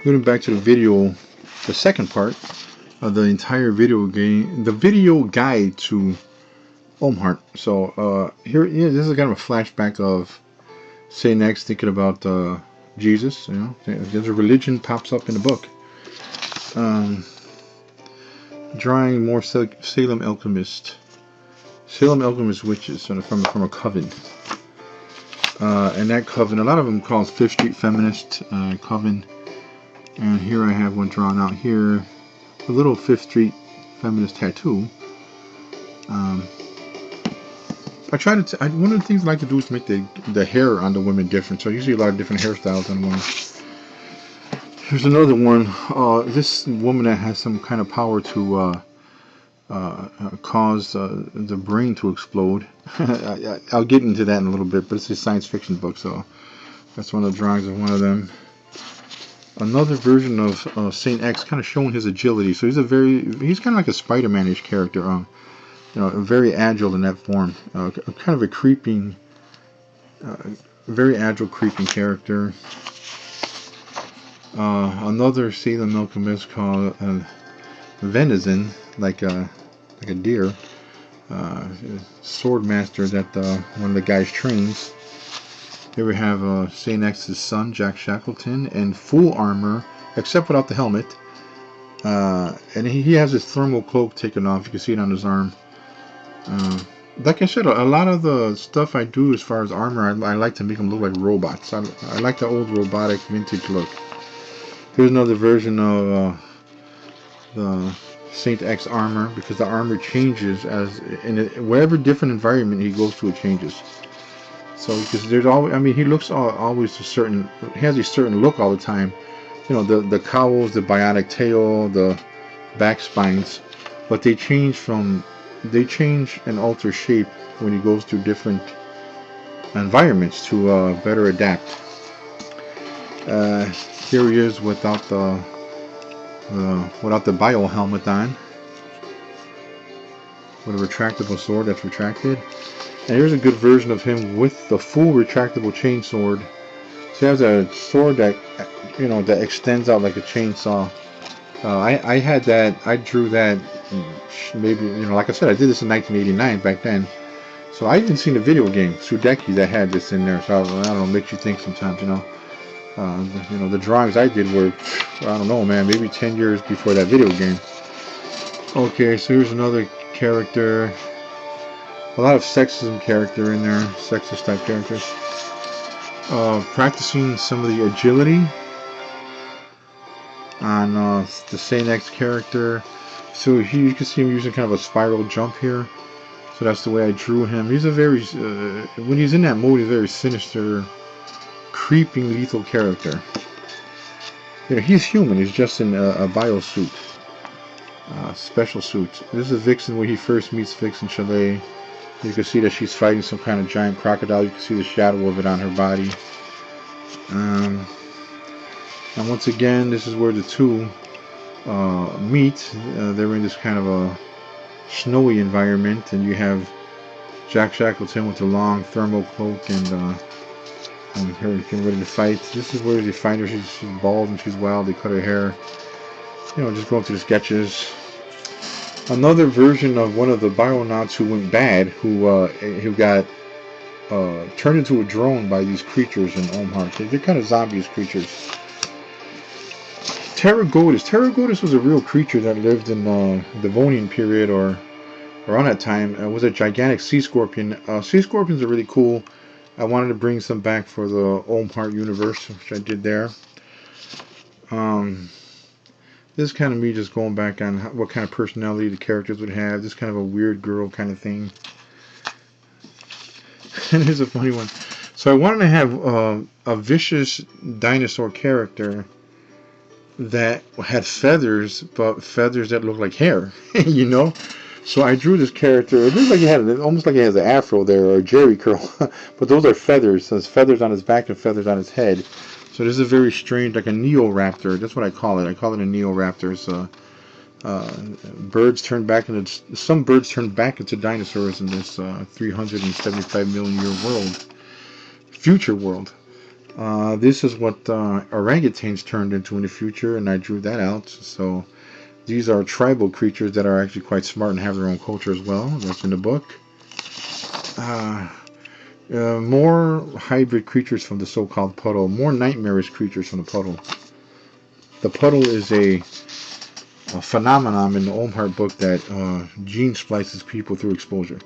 Going back to the video, the second part of the entire video game, the video guide to Olm Heart. So here, this is kind of a flashback of Saint X thinking about Jesus. You know, there's a religion pops up in the book. Drawing more Salem Alchemist witches from a coven. And that coven, a lot of them called Fifth Street Feminist coven. And here I have one drawn out here, a little Fifth Street Feminist tattoo. I try to. One of the things I like to do is make the hair on the women different. So you see a lot of different hairstyles on women. Here's another one. This woman that has some kind of power to cause the brain to explode. I'll get into that in a little bit, but it's a science fiction book, so that's one of the drawings of one of them. Another version of Saint X, kind of showing his agility. So he's kind of like a Spider-Man-ish character. You know, very agile in that form. Kind of a creeping, very agile creeping character. Another Salem Alchemist called Venison, like a deer. Sword master that one of the guys trains. Here we have Saint X's son, Jack Shackleton, in full armor, except without the helmet. And he has his thermal cloak taken off. You can see it on his arm. Like I said, a lot of the stuff I do as far as armor, I like to make them look like robots. I like the old robotic vintage look. Here's another version of the Saint X armor, because the armor changes as in whatever different environment he goes to, it changes. So because there's always, I mean, he looks always a certain, he has a certain look all the time. You know, the cowls, the biotic tail, the back spines, but they change and alter shape when he goes through different environments to better adapt. Here he is without the bio helmet on, with a retractable sword that's retracted. And here's a good version of him with the full retractable chain sword. So he has a sword that, you know, that extends out like a chainsaw. I had that. I drew that. Maybe, you know, like I said, I did this in 1989 back then. So I even seen the video game Sudeki that had this in there. So I don't know, makes you think sometimes, you know. You know, the drawings I did were, I don't know, man, maybe 10 years before that video game. Okay, so here's another character. A lot of sexism character in there, sexist type characters. Practicing some of the agility on the Saint X character. So you can see him using kind of a spiral jump here. So that's the way I drew him. He's a very, when he's in that mode, he's a very sinister, creeping, lethal character. You know, he's human. He's just in a bio suit, special suit. This is Vixen where he first meets Vixen Chalet. You can see that she's fighting some kind of giant crocodile. You can see the shadow of it on her body. And once again, this is where the two meet. They're in this kind of a snowy environment, and you have Jack Shackleton with the long thermal cloak and her getting ready to fight. This is where they find her. She's bald and she's wild. They cut her hair. You know, just going through the sketches. Another version of one of the Bionauts who went bad, who got turned into a drone by these creatures in Olm Heart. They're kind of zombie-ish creatures. Terra was a real creature that lived in the Devonian period or around that time. It was a gigantic sea scorpion. Sea scorpions are really cool. I wanted to bring some back for the Olm Heart universe, which I did there. This is kind of me just going back on what kind of personality the characters would have. This kind of a weird girl kind of thing. And here's a funny one. So I wanted to have a vicious dinosaur character that had feathers, but feathers that look like hair, you know? So I drew this character. It looks like he had almost like he has an afro there, or a jerry curl, but those are feathers. So there's feathers on his back and feathers on his head. So this is a very strange, like a Neoraptor. That's what I call it. I call it a Neoraptor. So birds turn back into, some birds turn back into dinosaurs in this 375 million year world, future world. This is what orangutans turned into in the future, and I drew that out. So these are tribal creatures that are actually quite smart and have their own culture as well. That's in the book. More hybrid creatures from the so-called puddle. More nightmarish creatures from the puddle. The puddle is a phenomenon in the Olm Heart book that gene splices people through exposure.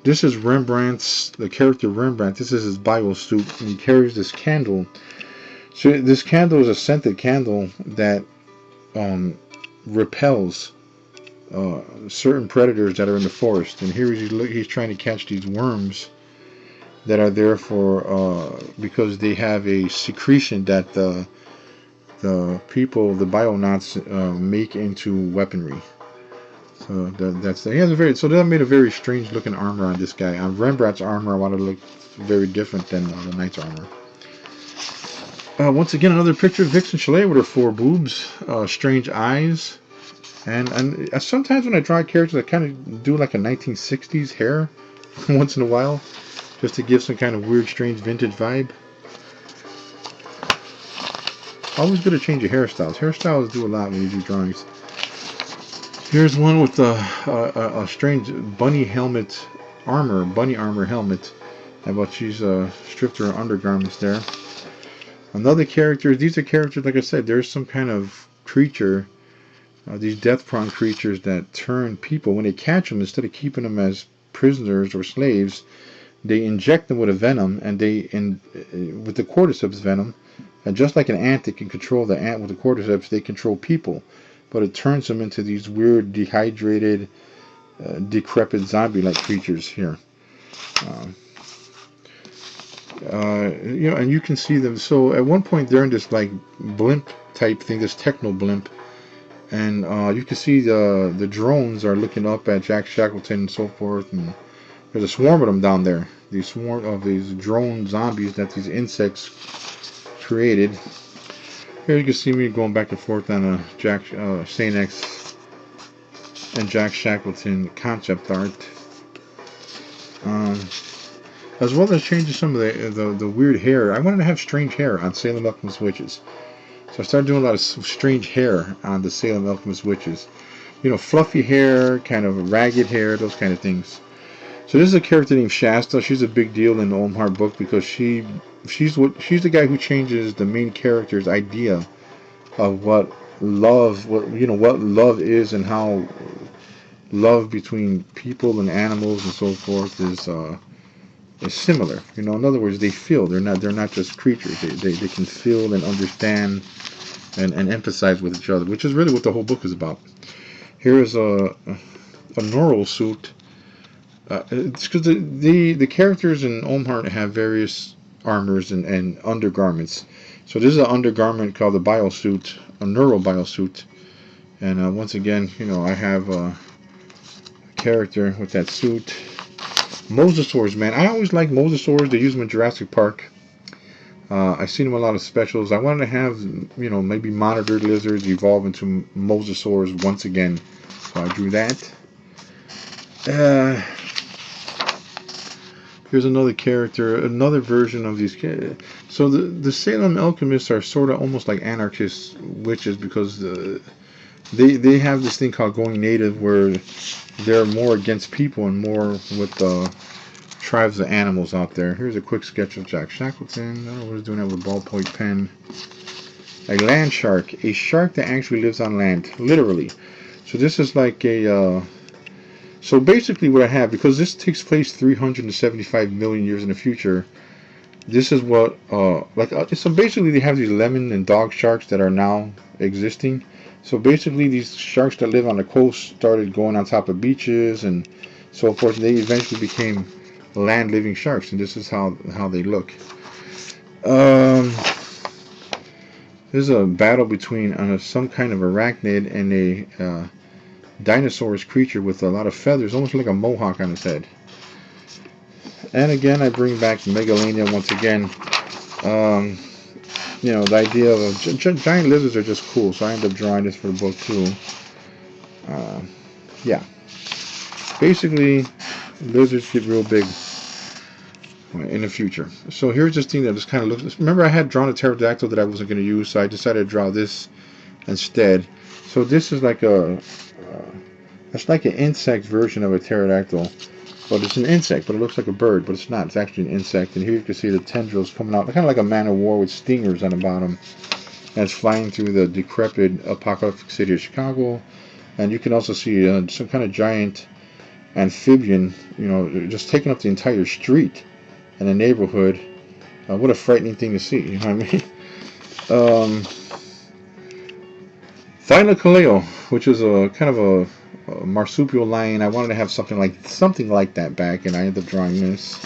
This is Rembrandt's, the character Rembrandt. This is his Bible suit, and he carries this candle. So this candle is a scented candle that repels certain predators that are in the forest. And here he's trying to catch these worms that are there for because they have a secretion that the people, the bionauts, make into weaponry. So he has a very, so that made a very strange looking armor on this guy. On Rembrandt's armor, I wanted to look very different than the knight's armor. Once again, another picture of Vixen Chalet with her 4 boobs, strange eyes, and sometimes when I draw characters, I kind of do like a 1960s hair once in a while, just to give some kind of weird, strange vintage vibe. Always good to change your hairstyles. Hairstyles do a lot when you do drawings. Here's one with a strange bunny helmet armor, bunny armor helmet. But she's stripped her undergarments there. Another character, these are characters, like I said, there's some kind of creature, these death-prone creatures that turn people. When they catch them, instead of keeping them as prisoners or slaves, they inject them with a venom, and with the cordyceps venom, and just like an ant that can control the ant with the cordyceps, they control people. But it turns them into these weird, dehydrated, decrepit zombie-like creatures here. And you can see them. So at one point they're in this like blimp type thing, this techno blimp, and you can see the drones are looking up at Jack Shackleton and so forth. And there's a swarm of them down there. These swarm of these drone zombies that these insects created. Here you can see me going back and forth on a Jack Saint X and Jack Shackleton concept art. As well as changing some of the weird hair. I wanted to have strange hair on Salem Alchemist witches. So I started doing a lot of strange hair on the Salem Alchemist witches. Fluffy hair, kind of ragged hair, those kind of things. So this is a character named Shasta. She's a big deal in the Olm Heart book because she's the guy who changes the main character's idea of what love is, and how love between people and animals and so forth is similar. In other words, they feel. They're not just creatures. They can feel and understand and empathize with each other, which is really what the whole book is about. Here is a neural suit. It's because the characters in Olm Heart have various armors and undergarments. So this is an undergarment called the biosuit, a neural biosuit. And once again, I have a character with that suit. Mosasaurs, man. I always like Mosasaurs. They use them in Jurassic Park. I've seen them in a lot of specials. I wanted to have, maybe monitored lizards evolve into Mosasaurs once again. So I drew that. Here's another character, another version of these. So the Salem Alchemists are sort of almost like anarchist witches because they have this thing called going native, where they're more against people and more with the tribes of animals out there. Here's a quick sketch of Jack Shackleton. I don't know what he's doing that with a ballpoint pen. A land shark, a shark that actually lives on land, literally. So this is like a. So basically what I have, because this takes place 375 million years in the future, this is what, so basically they have these lemon and dog sharks that are now existing. So basically these sharks that live on the coast started going on top of beaches and so forth. They eventually became land-living sharks, and this is how they look. There's a battle between some kind of arachnid and a dinosaur's creature with a lot of feathers, almost like a mohawk on his head. And again, I bring back Megalania once again. The idea of giant lizards are just cool, so I end up drawing this for the book too. Yeah. Basically, lizards get real big. in the future. So here's this thing that just kind of looks. Remember, I had drawn a pterodactyl that I wasn't going to use, so I decided to draw this instead. So this is like it's like an insect version of a pterodactyl. But it's an insect, but it looks like a bird, but it's not. It's actually an insect. And here you can see the tendrils coming out, kind of like a man of war with stingers on the bottom. And it's flying through the decrepit apocalyptic city of Chicago. And you can also see some kind of giant amphibian, just taking up the entire street in a neighborhood. What a frightening thing to see, you know what I mean? Thylacoleo, which is a kind of a marsupial lion. I wanted to have something like that back, and I ended up drawing this.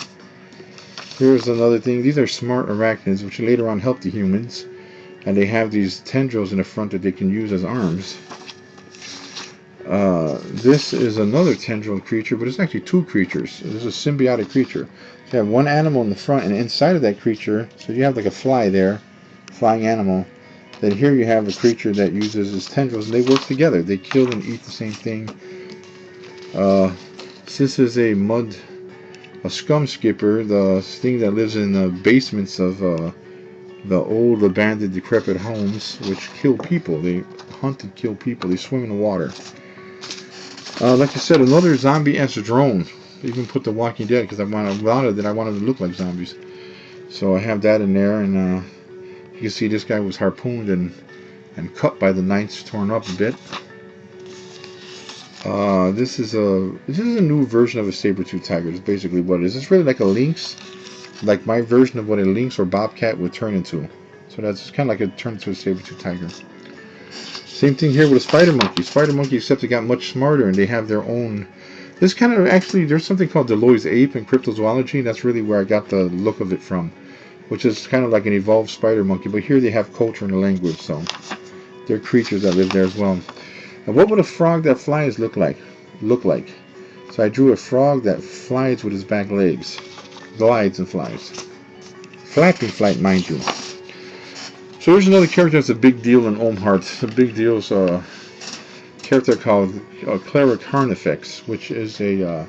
Here's another thing. These are smart arachnids, which later on help the humans, and they have these tendrils in the front that they can use as arms. This is another tendril creature, but it's actually two creatures. This is a symbiotic creature. You have one animal in the front, and inside of that creature, so you have like a fly there, flying animal. Then here you have a creature that uses its tendrils, and they work together. They kill and eat the same thing. This is a scum skipper, the thing that lives in the basements of the old abandoned decrepit homes, which kill people. They hunt and kill people. They swim in the water. Like I said, another zombie-esque drone. I even put the Walking Dead because I wanted to look like zombies. So I have that in there, and you can see this guy was harpooned and cut by the knights, torn up a bit. This is a new version of a saber-toothed tiger. It's basically what it is. It's really like a lynx, like my version of what a lynx or bobcat would turn into. So that's kind of like a turn into a saber-toothed tiger. Same thing here with a spider monkey. Spider monkey, except they got much smarter and they have their own. This kind of actually, there's something called Deloy's ape in cryptozoology, and that's really where I got the look of it from, which is kind of like an evolved spider monkey. But here they have culture and a language, so they're creatures that live there as well. And what would a frog that flies look like? So I drew a frog that flies with his back legs, glides and flies. Flapping flight, mind you. So here's another character that's a big deal in Olm Heart. The big deal is a character called Clara Carnifex, which is a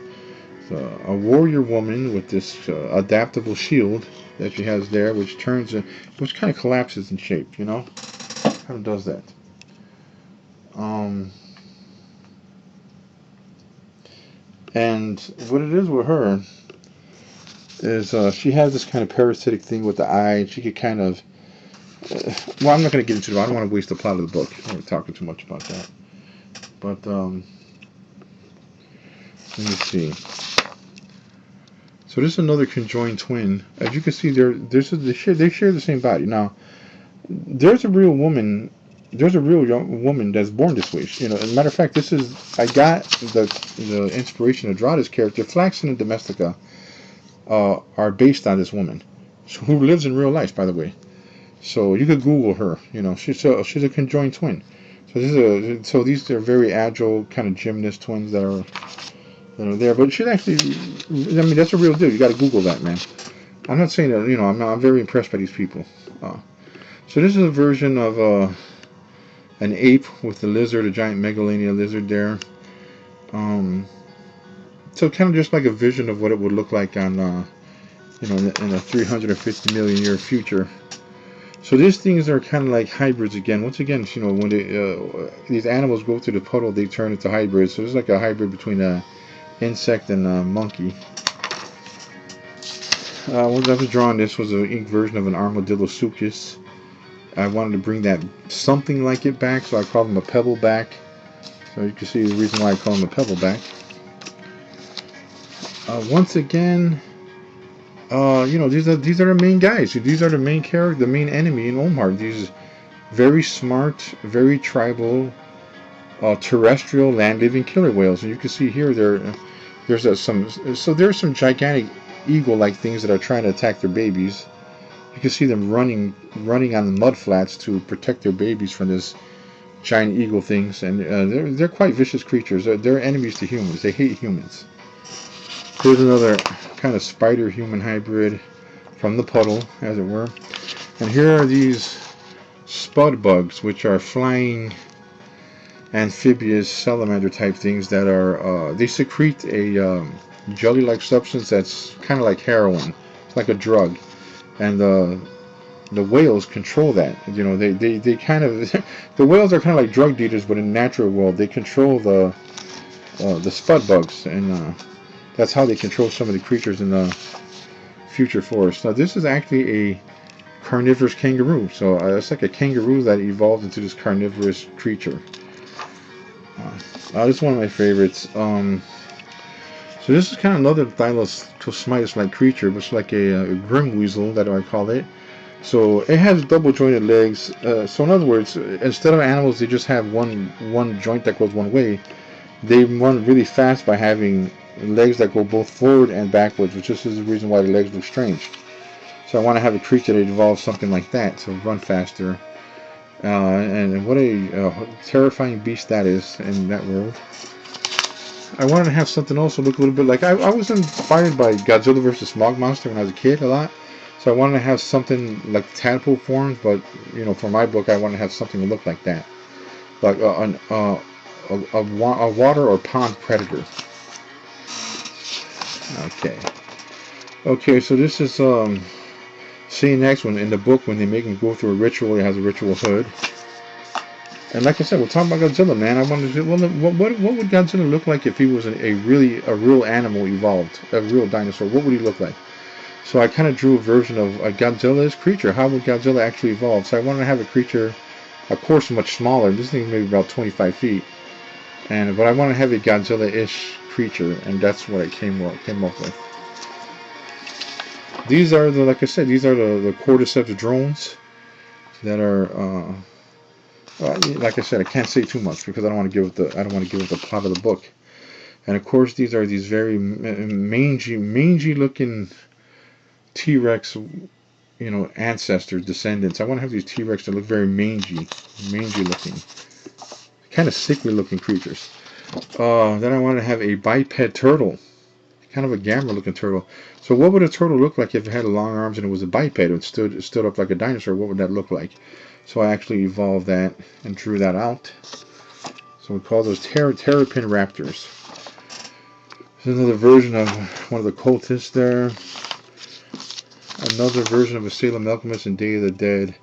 warrior woman with this adaptable shield that she has there, which kind of collapses in shape, kind of does that. And what it is with her is she has this kind of parasitic thing with the eye. She could kind of well, I'm not going to get into it. I don't want to waste the plot of the book. I'm talking too much about that. But let me see. So this is another conjoined twin. As you can see, they share the same body. Now, there's a real woman. There's a real young woman that's born this way. As a matter of fact, I got the inspiration to draw this character. Flaxen and Domestica are based on this woman, who lives in real life, by the way. So you could Google her. She's a conjoined twin. So these are very agile kind of gymnast twins that are there. But she's actually, that's a real deal. You got to Google that, man. I'm not saying that. I'm very impressed by these people. So this is a version of an ape with the lizard, a giant megalania lizard there. So kind of just like a vision of what it would look like on, in a 350 million year future. So these things are kind of like hybrids again. Once again, when these animals go through the puddle, they turn into hybrids. So it's like a hybrid between an insect and a monkey. When I was drawing this was an ink version of an Armadillosuchus. I wanted to bring that something like it back, so I called him a pebbleback. So you can see the reason why I call him a pebbleback. Once again, these are the main guys. These are the main character, the main enemy in Olm Heart. These very smart, very tribal, terrestrial land-living killer whales. And you can see here there's some gigantic eagle-like things that are trying to attack their babies. You can see them running on the mud flats to protect their babies from this giant eagle things, and they're quite vicious creatures. They're enemies to humans. They hate humans. Here's another kind of spider-human hybrid from the puddle, as it were. And here are these Spud Bugs, which are flying amphibious salamander type things that are they secrete a jelly-like substance that's kind of like heroin. like a drug, and the whales control that. You know, they kind of the whales are kind of like drug dealers, but in the natural world, they control the spud bugs, and that's how they control some of the creatures in the future forest. Now, this is actually a carnivorous kangaroo, so it's like a kangaroo that evolved into this carnivorous creature. This is one of my favorites. So this is kind of another Thylacosmitis-like creature, but it's like a grim weasel, that I call it. So it has double jointed legs. So in other words, instead of animals, they just have one joint that goes one way. They run really fast by having legs that go both forward and backwards, which is the reason why the legs look strange. So I want to have a creature that evolves something like that, so run faster. And what a terrifying beast that is in that world. I wanted to have something else to look a little bit like... I was inspired by Godzilla vs. Smog Monster when I was a kid a lot. So I wanted to have something like tadpole forms, but, you know, for my book, I wanted to have something to look like that. Like a water or pond predator. Okay, so this is... see next one in the book when they make him go through a ritual. He has a ritual hood, and like I said, we're talking about Godzilla, man. I wondered, well, what would Godzilla look like if he was a real animal evolved, a real dinosaur? What would he look like? So I kind of drew a version of a Godzilla's creature. How would Godzilla actually evolve? So I wanted to have a creature, of course, much smaller. This thing is maybe about 25 feet, but I want to have a Godzilla-ish creature, and that's what I came up with. These are like I said, these are the Cordyceps Drones that are, like I said, I can't say too much because I don't want to give it the plot of the book. And of course, these are these very mangy looking T-Rex, you know, ancestors, descendants. I want to have these T-Rex that look very mangy looking, kind of sickly looking creatures. Then I want to have a biped turtle. Kind of a gamma looking turtle. So what would a turtle look like if it had long arms and it was a biped? It stood up like a dinosaur. What would that look like? So I actually evolved that and drew that out. So we call those Terrapin Raptors. There's another version of one of the cultists there. Another version of a Salem Alchemist and Day of the Dead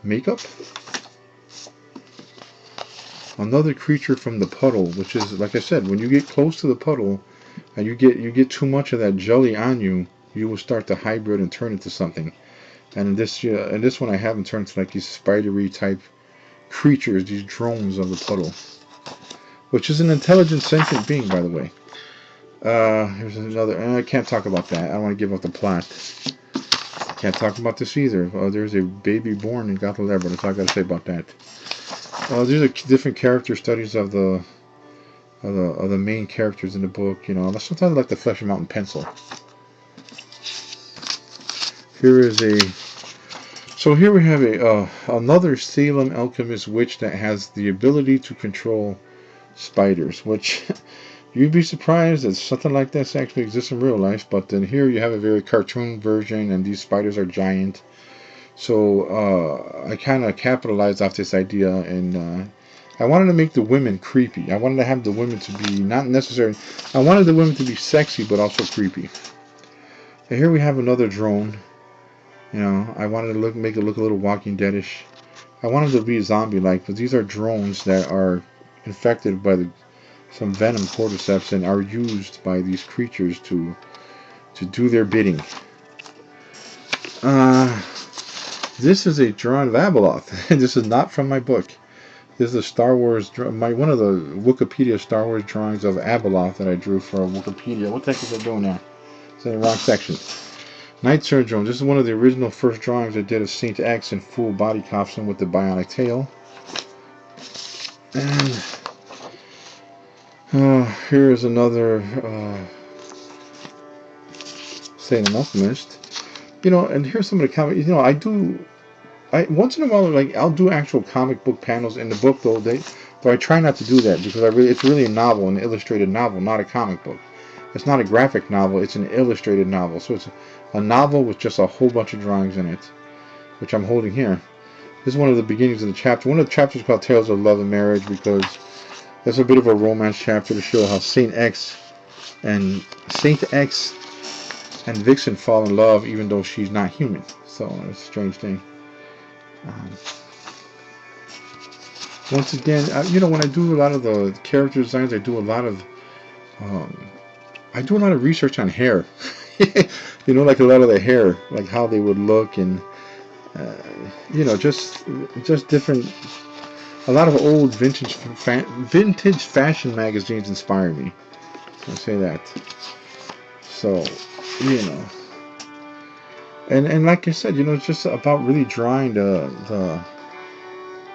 makeup. Another creature from the puddle, which is, like I said, when you get close to the puddle, and you get too much of that jelly on you, you will start to hybrid and turn into something. And in this one, I have them turned into like these spidery type creatures, these drones of the puddle, which is an intelligent sentient being, by the way. Here's another. I can't talk about that. I don't want to give up the plot. Can't talk about this either. There's a baby born in Gotham, but that's all I got to say about that. These are different character studies of the main characters in the book. You know, sometimes I like to flesh them out in pencil. Here we have another Salem Alchemist witch that has the ability to control spiders, which you'd be surprised that something like this actually exists in real life. But then here you have a very cartoon version, and these spiders are giant. So I kind of capitalized off this idea, and I wanted to make the women creepy. I wanted to have the women to be not necessarily... I wanted the women to be sexy, but also creepy. And here we have another drone. You know, I wanted to make it look a little Walking Dead-ish. I wanted to be zombie-like, but these are drones that are infected by some venom cordyceps and are used by these creatures to do their bidding. This is a drawing of Abeloth. This is not from my book. This is a Star Wars, one of the Wikipedia Star Wars drawings of Abeloth that I drew for Wikipedia. What the heck is it doing now? It's in the wrong section. Night Surge Drone. This is one of the original first drawings I did of Saint X in full body costume with the bionic tail. And here is another Salem Alchemist. You know, and here's some of the comics. You know, I once in a while, like, I'll do actual comic book panels in the book, though I try not to do that because it's really a novel, an illustrated novel, not a comic book. It's not a graphic novel, it's an illustrated novel. So it's a novel with just a whole bunch of drawings in it, which I'm holding here. This is one of the beginnings of the chapter. One of the chapters is called Tales of Love and Marriage because there's a bit of a romance chapter to show how Saint X and Vixen fall in love even though she's not human. So it's a strange thing. Once again, when I do a lot of the character designs, I do a lot of research on hair. Like a lot of the hair, like how they would look, and just different. A lot of old vintage fashion magazines inspire me. I'll say that. So, and like I said, it's just about really drawing the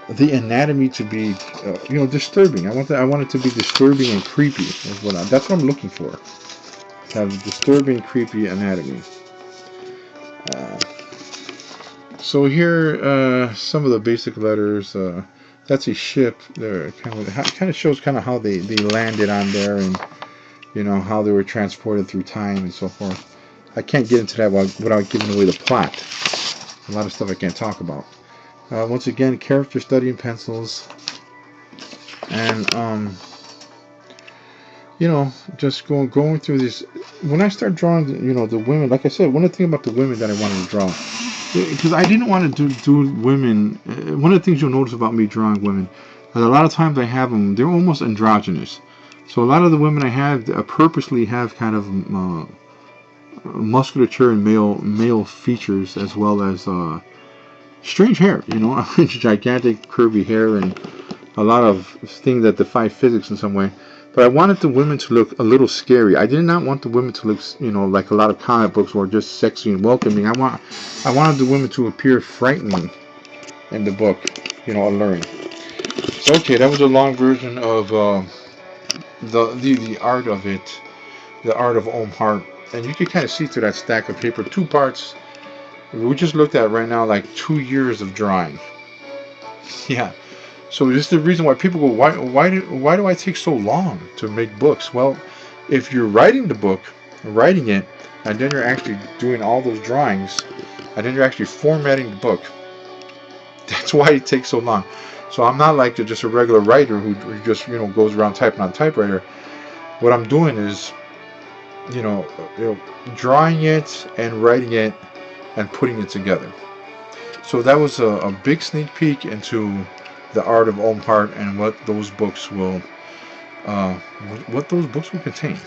anatomy to be, disturbing. I want it to be disturbing and creepy. That's what I'm looking for. To have disturbing, creepy anatomy. So here, some of the basic letters. That's a ship. There kind of shows how they landed on there, and how they were transported through time and so forth. I can't get into that without giving away the plot. A lot of stuff I can't talk about. Once again, character studying pencils, and just going through this. When I start drawing, the women, like I said, one of the things about the women that I wanted to draw, because I didn't want to do women. One of the things you'll notice about me drawing women, is a lot of times I have them, they're almost androgynous. So a lot of the women I have purposely have kind of musculature and male features, as well as strange hair, gigantic curvy hair, and a lot of things that defy physics in some way. But I wanted the women to look a little scary. I did not want the women to look, like a lot of comic books were just sexy and welcoming. I wanted the women to appear frightening in the book, alluring. So okay, that was a long version of the art of it, the art of Olm Heart, and you can kind of see through that stack of paper. 2 parts. We just looked at right now like 2 years of drawing. Yeah. So this is the reason why people go, why do I take so long to make books? Well, if you're writing it, and then you're actually doing all those drawings, and then you're actually formatting the book, that's why it takes so long. So I'm not like just a regular writer who just goes around typing on a typewriter. What I'm doing is drawing it and writing it and putting it together. So that was a big sneak peek into the art of Olm Heart and what those books will contain.